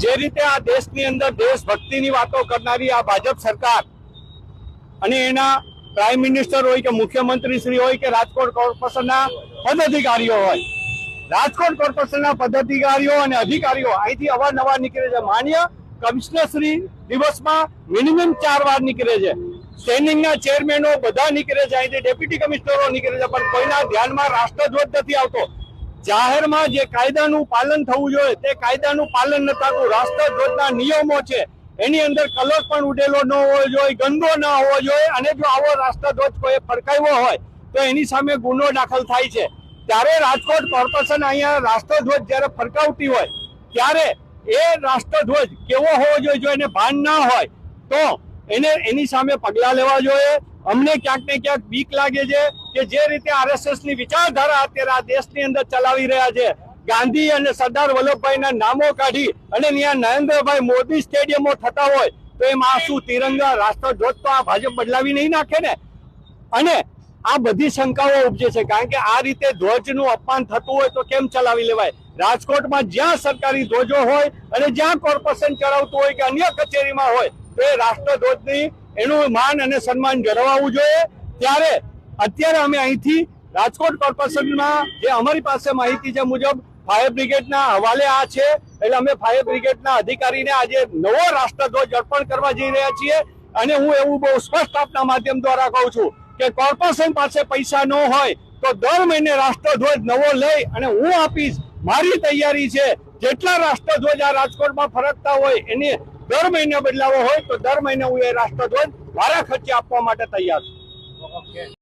જે રીતે આ દેશની અંદર દેશભક્તિની વાતો કરનારી આ ભાજપ સરકાર અને એના પ્રાઇમ મિનિસ્ટર હોય કે મુખ્યમંત્રી શ્રી હોય કે રાજકોટ કોર્પોરેશનના પદાધિકારીઓ હોય, રાજકોટ કોર્પોરેશનના પદાધિકારીઓ અને અધિકારીઓ અહીંથી અવારનવાર નીકળે છે. માન્ય કમિશનર શ્રી દિવસમાં મિનિમમ 4 વાર નીકળે છે. સ્ટેન્ડિંગના ચેરમેનો બધા નીકળે છે, અહીંથી ડેપ્યુટી કમિશનરો નીકળે છે, પણ કોઈના ધ્યાનમાં રાષ્ટ્રધ્વજ નથી આવતો. જાહેરમાં જે કાયદાનું પાલન થવું જોઈએ તે કાયદાનું પાલન ન થતું. રાષ્ટ્રધ્વજના નિયમો છે એની અંદર કલર પણ ઉડેલો ન હોવો જોઈએ, ગંદો ન હોવો જોઈએ, અને જો આવો રાષ્ટ્રધ્વજ કોઈ ફરકાવ્યો હોય તો એની સામે ગુનો દાખલ થાય છે. ત્યારે રાજકોટ કોર્પોરેશન અહીંયા રાષ્ટ્રધ્વજ જ્યારે ફરકાવતી હોય ત્યારે એ રાષ્ટ્રધ્વજ કેવો હોવો જોઈએ, જો એને ભાન ના હોય તો એની સામે પગલાં લેવા જોઈએ. અમને ક્યાંક ને ક્યાંક બીક લાગે છે કે જે રીતે આરએસએસની વિચારધારા અત્યારે આ દેશની અંદર ચલાવી રહ્યા છે, ગાંધી અને સરદાર વલ્લભભાઈના નામો કાઢી અને ત્યાં નરેન્દ્રભાઈ મોદી સ્ટેડિયમો થતા હોય તો એમાં શું તિરંગા રાષ્ટ્રધ્વજ તો આ ભાજપ બદલાવી નહીં નાખે ને. અને આ બધી શંકાઓ ઉપજે છે, કારણ કે આ રીતે ધ્વજનું અપમાન થતું હોય તો કેમ ચલાવી લેવાય. રાજકોટમાં જ્યાં સરકારી ધ્વજો હોય અને જ્યાં કોર્પોરેશન ચલાવતું હોય કે અન્ય કચેરીમાં હોય તો એ રાષ્ટ્રધ્વજની એનું માન અને સન્માન જળવાવું જોઈએ. ત્યારે અત્યારે અમે અહીંથી રાજકોટ કોર્પોરેશનમાં જે અમારી પાસે માહિતી છે મુજબ ફાયર બ્રિગેડના હવાલે આ છે, એટલે અમે ફાયર બ્રિગેડના અધિકારીને આજે નવો રાષ્ટ્રધ્વજ અર્પણ કરવા જઈ રહ્યા છીએ. અને હું એવું બહુ સ્પષ્ટ આપના માધ્યમ દ્વારા કહું છું કે કોર્પોરેશન પાસે પૈસા ન હોય તો દર મહિને રાષ્ટ્રધ્વજ નવો લઈ અને હું આપીશ. મારી તૈયારી છે જેટલા રાષ્ટ્રધ્વજ આ રાજકોટમાં ફરકતા હોય એને દર મહિને બદલાવો હોય તો દર મહિને હું એ રાષ્ટ્રધ્વજ મારા ખર્ચે આપવા માટે તૈયાર છું.